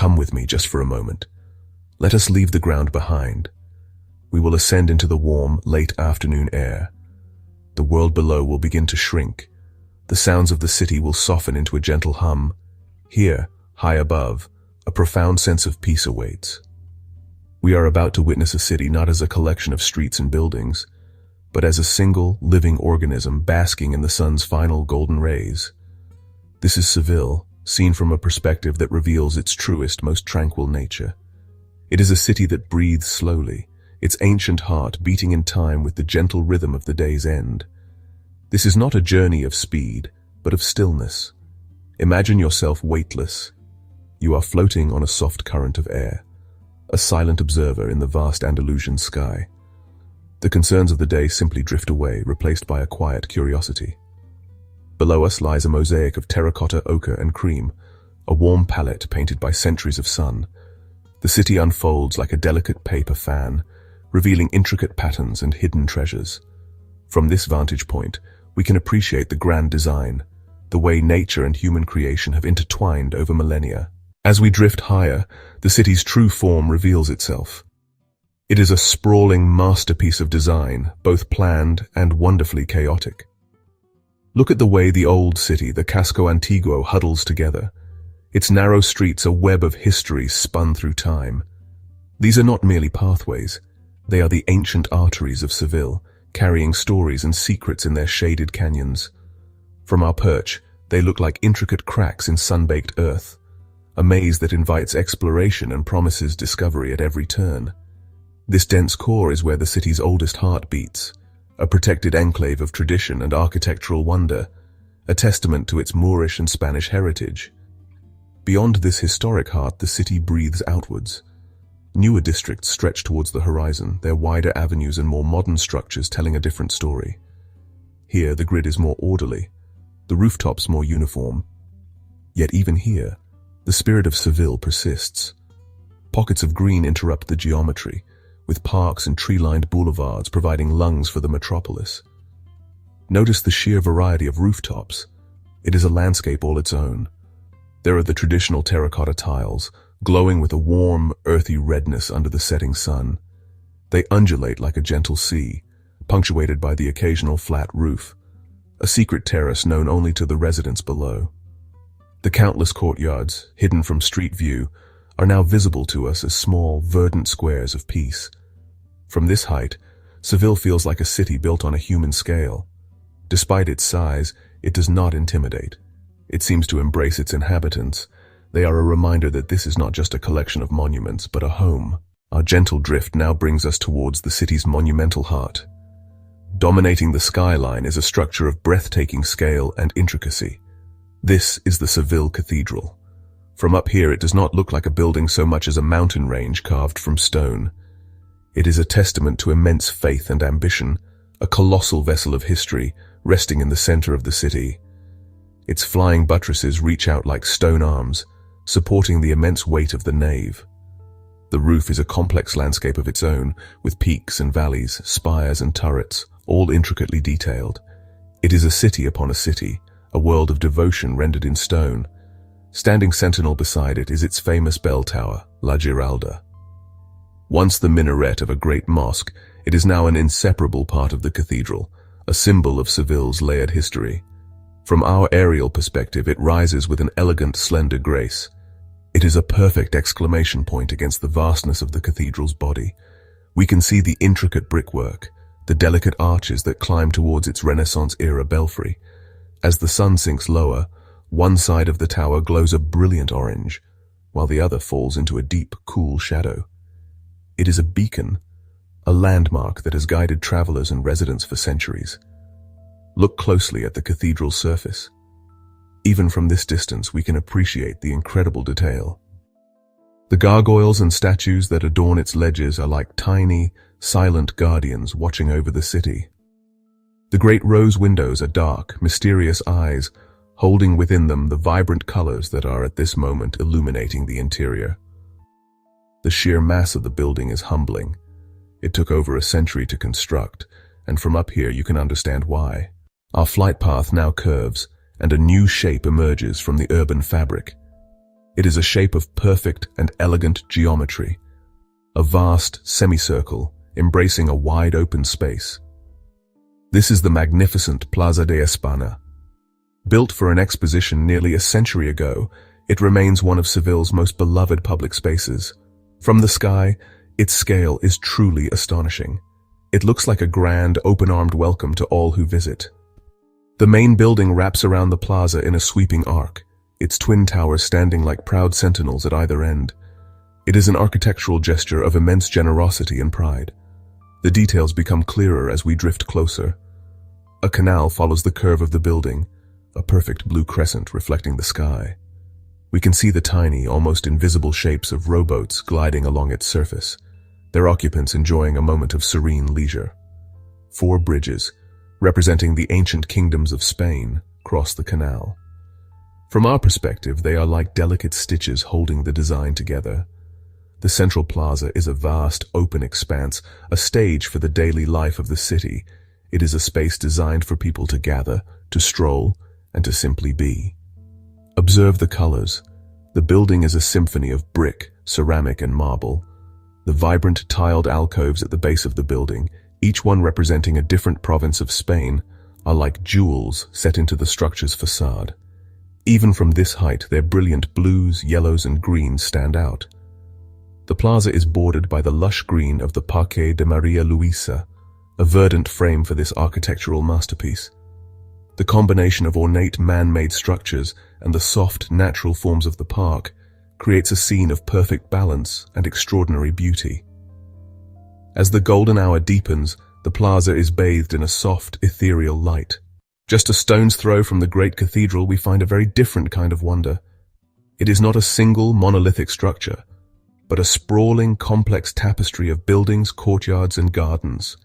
Come with me just for a moment. Let us leave the ground behind. We will ascend into the warm, late afternoon air. The world below will begin to shrink. The sounds of the city will soften into a gentle hum. Here, high above, a profound sense of peace awaits. We are about to witness a city not as a collection of streets and buildings, but as a single, living organism basking in the sun's final golden rays. This is Seville, seen from a perspective that reveals its truest, most tranquil nature. It is a city that breathes slowly, its ancient heart beating in time with the gentle rhythm of the day's end. This is not a journey of speed, but of stillness. Imagine yourself weightless. You are floating on a soft current of air, a silent observer in the vast Andalusian sky. The concerns of the day simply drift away, replaced by a quiet curiosity. Below us lies a mosaic of terracotta, ochre, and cream, a warm palette painted by centuries of sun. The city unfolds like a delicate paper fan, revealing intricate patterns and hidden treasures. From this vantage point, we can appreciate the grand design, the way nature and human creation have intertwined over millennia. As we drift higher, the city's true form reveals itself. It is a sprawling masterpiece of design, both planned and wonderfully chaotic. Look at the way the old city, the Casco Antiguo, huddles together. Its narrow streets a web of history spun through time. These are not merely pathways. They are the ancient arteries of Seville, carrying stories and secrets in their shaded canyons. From our perch, they look like intricate cracks in sun-baked earth, a maze that invites exploration and promises discovery at every turn. This dense core is where the city's oldest heart beats, a protected enclave of tradition and architectural wonder, a testament to its Moorish and Spanish heritage. Beyond this historic heart, the city breathes outwards. Newer districts stretch towards the horizon, their wider avenues and more modern structures telling a different story. Here, the grid is more orderly, the rooftops more uniform. Yet even here, the spirit of Seville persists. Pockets of green interrupt the geometry, with parks and tree-lined boulevards providing lungs for the metropolis. Notice the sheer variety of rooftops. It is a landscape all its own. There are the traditional terracotta tiles, glowing with a warm, earthy redness under the setting sun. They undulate like a gentle sea, punctuated by the occasional flat roof, a secret terrace known only to the residents below. The countless courtyards, hidden from street view, are now visible to us as small, verdant squares of peace. From this height, Seville feels like a city built on a human scale. Despite its size, it does not intimidate. It seems to embrace its inhabitants. They are a reminder that this is not just a collection of monuments, but a home. Our gentle drift now brings us towards the city's monumental heart. Dominating the skyline is a structure of breathtaking scale and intricacy. This is the Seville Cathedral. From up here, it does not look like a building so much as a mountain range carved from stone. It is a testament to immense faith and ambition, a colossal vessel of history resting in the center of the city. Its flying buttresses reach out like stone arms, supporting the immense weight of the nave. The roof is a complex landscape of its own, with peaks and valleys, spires and turrets, all intricately detailed. It is a city upon a city, a world of devotion rendered in stone. Standing sentinel beside it is its famous bell tower, La Giralda. Once the minaret of a great mosque, it is now an inseparable part of the cathedral, a symbol of Seville's layered history. From our aerial perspective, it rises with an elegant, slender grace. It is a perfect exclamation point against the vastness of the cathedral's body. We can see the intricate brickwork, the delicate arches that climb towards its Renaissance-era belfry. As the sun sinks lower, one side of the tower glows a brilliant orange, while the other falls into a deep, cool shadow. It is a beacon, a landmark that has guided travelers and residents for centuries. Look closely at the cathedral's surface. Even from this distance, we can appreciate the incredible detail. The gargoyles and statues that adorn its ledges are like tiny, silent guardians watching over the city. The great rose windows are dark, mysterious eyes, holding within them the vibrant colors that are at this moment illuminating the interior. The sheer mass of the building is humbling. It took over a century to construct, and from up here you can understand why. Our flight path now curves, and a new shape emerges from the urban fabric. It is a shape of perfect and elegant geometry, a vast semicircle embracing a wide open space. This is the magnificent Plaza de España. Built for an exposition nearly a century ago, it remains one of Seville's most beloved public spaces. From the sky, its scale is truly astonishing. It looks like a grand, open-armed welcome to all who visit. The main building wraps around the plaza in a sweeping arc, its twin towers standing like proud sentinels at either end. It is an architectural gesture of immense generosity and pride. The details become clearer as we drift closer. A canal follows the curve of the building, a perfect blue crescent reflecting the sky. We can see the tiny, almost invisible shapes of rowboats gliding along its surface, their occupants enjoying a moment of serene leisure. 4 bridges, representing the ancient kingdoms of Spain, cross the canal. From our perspective, they are like delicate stitches holding the design together. The central plaza is a vast, open expanse, a stage for the daily life of the city. It is a space designed for people to gather, to stroll, and to simply be. Observe the colors. The building is a symphony of brick, ceramic, and marble. The vibrant tiled alcoves at the base of the building, each one representing a different province of Spain, are like jewels set into the structure's facade. Even from this height, their brilliant blues, yellows, and greens stand out. The plaza is bordered by the lush green of the Parque de Maria Luisa, a verdant frame for this architectural masterpiece. The combination of ornate man-made structures and the soft, natural forms of the park creates a scene of perfect balance and extraordinary beauty. As the golden hour deepens, the plaza is bathed in a soft, ethereal light. Just a stone's throw from the great cathedral, we find a very different kind of wonder. It is not a single, monolithic structure, but a sprawling, complex tapestry of buildings, courtyards, and gardens.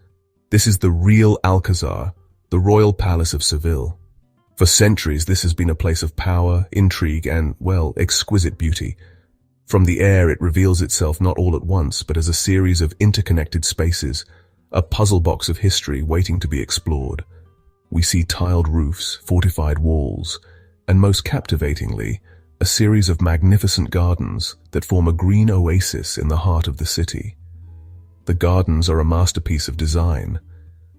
This is the real Alcazar, the royal palace of Seville. For centuries, this has been a place of power, intrigue, and, well, exquisite beauty. From the air, it reveals itself not all at once, but as a series of interconnected spaces, a puzzle box of history waiting to be explored. We see tiled roofs, fortified walls, and most captivatingly, a series of magnificent gardens that form a green oasis in the heart of the city. The gardens are a masterpiece of design.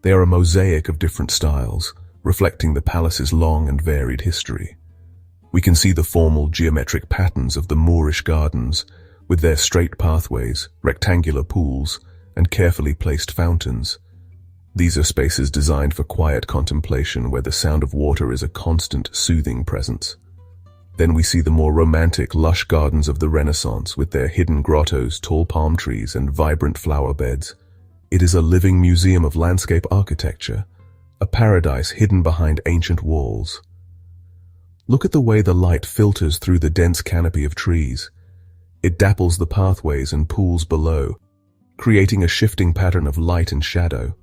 They are a mosaic of different styles, reflecting the palace's long and varied history. We can see the formal geometric patterns of the Moorish gardens, with their straight pathways, rectangular pools, and carefully placed fountains. These are spaces designed for quiet contemplation where the sound of water is a constant, soothing presence. Then we see the more romantic, lush gardens of the Renaissance with their hidden grottos, tall palm trees, and vibrant flower beds. It is a living museum of landscape architecture, a paradise hidden behind ancient walls. Look at the way the light filters through the dense canopy of trees. It dapples the pathways and pools below, creating a shifting pattern of light and shadow.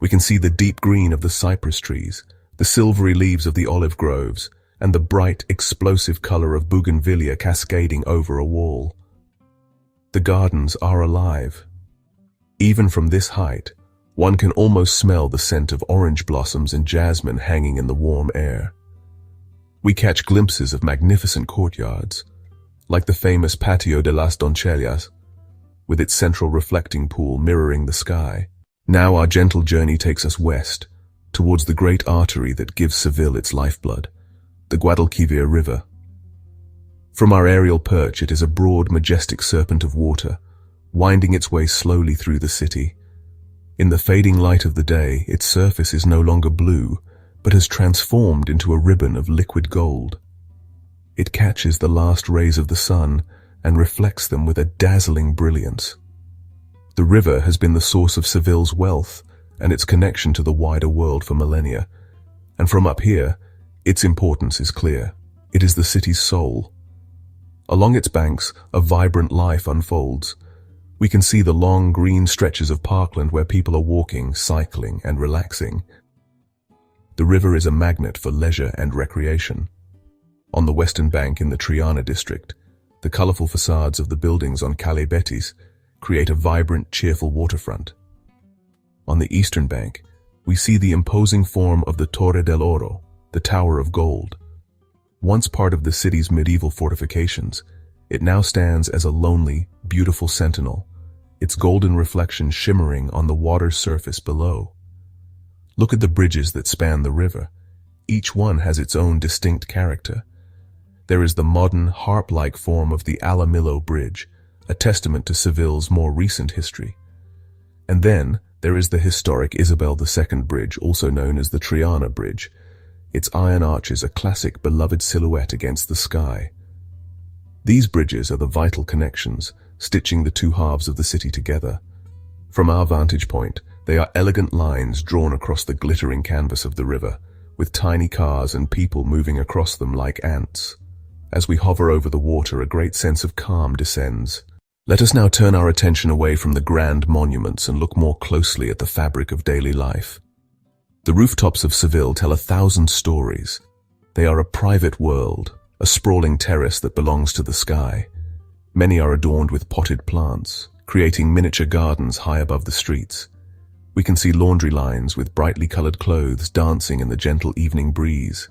We can see the deep green of the cypress trees, the silvery leaves of the olive groves, and the bright, explosive color of bougainvillea cascading over a wall. The gardens are alive. Even from this height, one can almost smell the scent of orange blossoms and jasmine hanging in the warm air. We catch glimpses of magnificent courtyards, like the famous Patio de las Doncellas, with its central reflecting pool mirroring the sky. Now our gentle journey takes us west, towards the great artery that gives Seville its lifeblood, the Guadalquivir River. From our aerial perch, it is a broad, majestic serpent of water, winding its way slowly through the city. In the fading light of the day, its surface is no longer blue, but has transformed into a ribbon of liquid gold. It catches the last rays of the sun and reflects them with a dazzling brilliance. The river has been the source of Seville's wealth and its connection to the wider world for millennia, and from up here, its importance is clear. It is the city's soul. Along its banks, a vibrant life unfolds. We can see the long green stretches of parkland where people are walking, cycling, and relaxing. The river is a magnet for leisure and recreation. On the western bank in the Triana district, the colorful facades of the buildings on Calle Betis create a vibrant, cheerful waterfront. On the eastern bank, we see the imposing form of the Torre del Oro, the Tower of Gold. Once part of the city's medieval fortifications, It now stands as a lonely, beautiful sentinel, its golden reflection shimmering on the water's surface below. Look at the bridges that span the river. Each one has its own distinct character. There is the modern, harp-like form of the Alamillo Bridge, a testament to Seville's more recent history. And then, there is the historic Isabel II Bridge, also known as the Triana Bridge. Its iron arches a classic beloved silhouette against the sky. These bridges are the vital connections, stitching the two halves of the city together. From our vantage point, they are elegant lines drawn across the glittering canvas of the river, with tiny cars and people moving across them like ants. As we hover over the water, a great sense of calm descends. Let us now turn our attention away from the grand monuments and look more closely at the fabric of daily life. The rooftops of Seville tell 1,000 stories. They are a private world, a sprawling terrace that belongs to the sky. Many are adorned with potted plants, creating miniature gardens high above the streets. We can see laundry lines with brightly colored clothes dancing in the gentle evening breeze.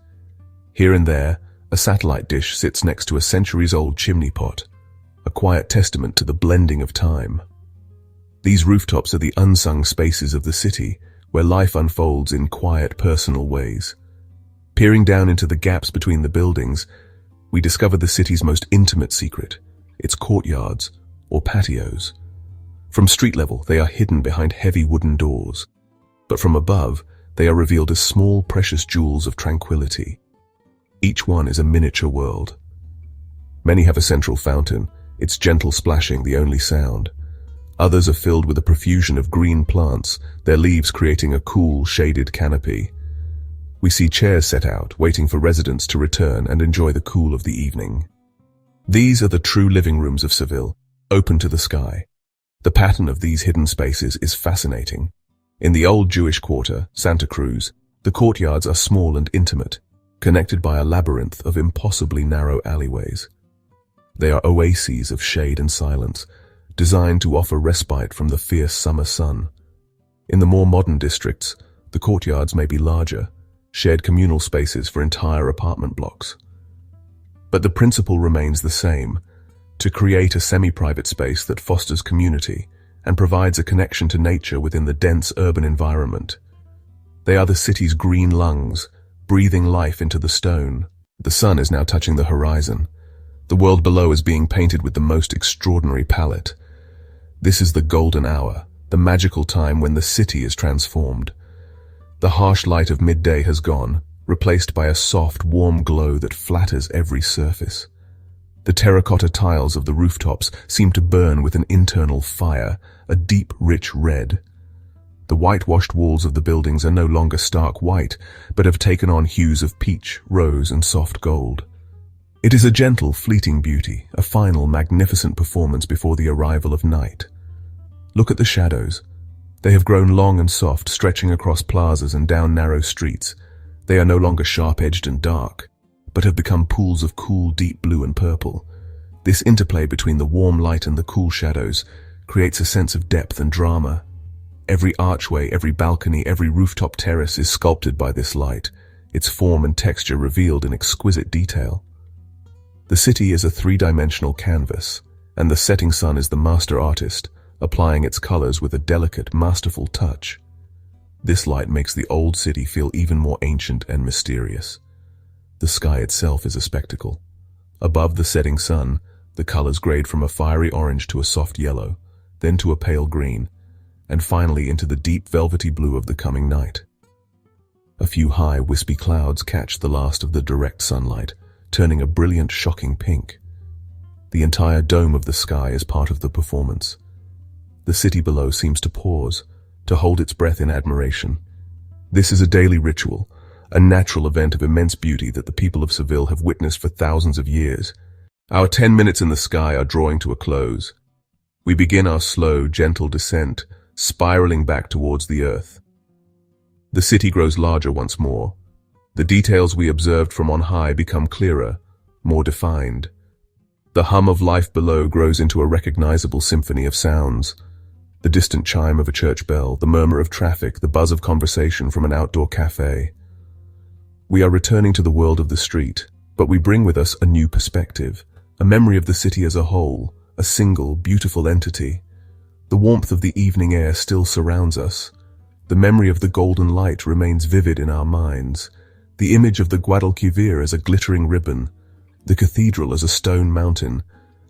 Here and there, a satellite dish sits next to a centuries-old chimney pot, a quiet testament to the blending of time. These rooftops are the unsung spaces of the city, where life unfolds in quiet, personal ways. Peering down into the gaps between the buildings, we discover the city's most intimate secret, its courtyards, or patios. From street level, they are hidden behind heavy wooden doors. But from above, they are revealed as small, precious jewels of tranquility. Each one is a miniature world. Many have a central fountain, its gentle splashing the only sound. Others are filled with a profusion of green plants, their leaves creating a cool, shaded canopy. We see chairs set out, waiting for residents to return and enjoy the cool of the evening. These are the true living rooms of Seville, open to the sky. The pattern of these hidden spaces is fascinating. In the old Jewish quarter, Santa Cruz, the courtyards are small and intimate, connected by a labyrinth of impossibly narrow alleyways. They are oases of shade and silence, designed to offer respite from the fierce summer sun. In the more modern districts, the courtyards may be larger, shared communal spaces for entire apartment blocks. But the principle remains the same, to create a semi-private space that fosters community and provides a connection to nature within the dense urban environment. They are the city's green lungs, breathing life into the stone. The sun is now touching the horizon. The world below is being painted with the most extraordinary palette. This is the golden hour, the magical time when the city is transformed. The harsh light of midday has gone, replaced by a soft, warm glow that flatters every surface. The terracotta tiles of the rooftops seem to burn with an internal fire, a deep, rich red. The whitewashed walls of the buildings are no longer stark white, but have taken on hues of peach, rose, and soft gold. It is a gentle, fleeting beauty, a final, magnificent performance before the arrival of night. Look at the shadows. They have grown long and soft, stretching across plazas and down narrow streets. They are no longer sharp-edged and dark, but have become pools of cool, deep blue and purple. This interplay between the warm light and the cool shadows creates a sense of depth and drama. Every archway, every balcony, every rooftop terrace is sculpted by this light, its form and texture revealed in exquisite detail. The city is a three-dimensional canvas, and the setting sun is the master artist, applying its colors with a delicate, masterful touch. This light makes the old city feel even more ancient and mysterious. The sky itself is a spectacle. Above the setting sun, the colors grade from a fiery orange to a soft yellow, then to a pale green, and finally into the deep velvety blue of the coming night. A few high, wispy clouds catch the last of the direct sunlight, turning a brilliant, shocking pink. The entire dome of the sky is part of the performance. The city below seems to pause, to hold its breath in admiration. This is a daily ritual, a natural event of immense beauty that the people of Seville have witnessed for thousands of years. Our 10 minutes in the sky are drawing to a close. We begin our slow, gentle descent, spiraling back towards the earth. The city grows larger once more. The details we observed from on high become clearer, more defined. The hum of life below grows into a recognizable symphony of sounds. The distant chime of a church bell, the murmur of traffic, the buzz of conversation from an outdoor cafe. We are returning to the world of the street, but we bring with us a new perspective, a memory of the city as a whole, a single, beautiful entity. The warmth of the evening air still surrounds us. The memory of the golden light remains vivid in our minds. The image of the Guadalquivir as a glittering ribbon, the cathedral as a stone mountain,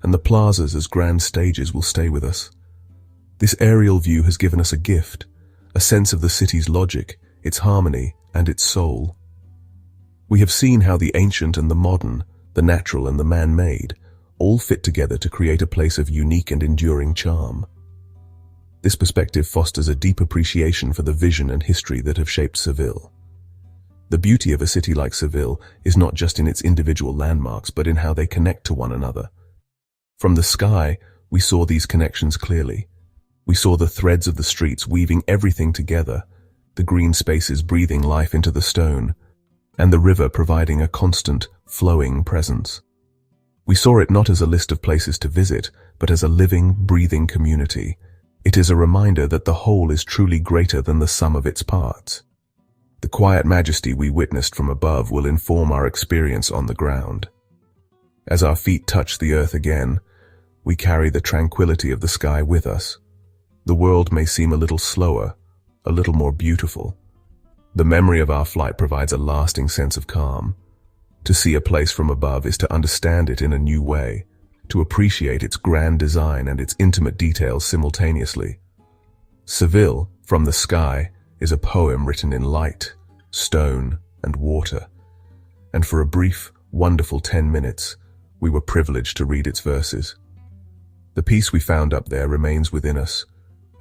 and the plazas as grand stages will stay with us. This aerial view has given us a gift, a sense of the city's logic, its harmony, and its soul. We have seen how the ancient and the modern, the natural and the man-made, all fit together to create a place of unique and enduring charm. This perspective fosters a deep appreciation for the vision and history that have shaped Seville. The beauty of a city like Seville is not just in its individual landmarks, but in how they connect to one another. From the sky, we saw these connections clearly. We saw the threads of the streets weaving everything together, the green spaces breathing life into the stone, and the river providing a constant, flowing presence. We saw it not as a list of places to visit, but as a living, breathing community. It is a reminder that the whole is truly greater than the sum of its parts. The quiet majesty we witnessed from above will inform our experience on the ground. As our feet touch the earth again, we carry the tranquility of the sky with us. The world may seem a little slower, a little more beautiful. The memory of our flight provides a lasting sense of calm. To see a place from above is to understand it in a new way, to appreciate its grand design and its intimate details simultaneously. Seville, from the sky, is a poem written in light, stone, and water. And for a brief, wonderful 10 minutes, we were privileged to read its verses. The peace we found up there remains within us,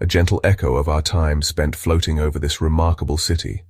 a gentle echo of our time spent floating over this remarkable city.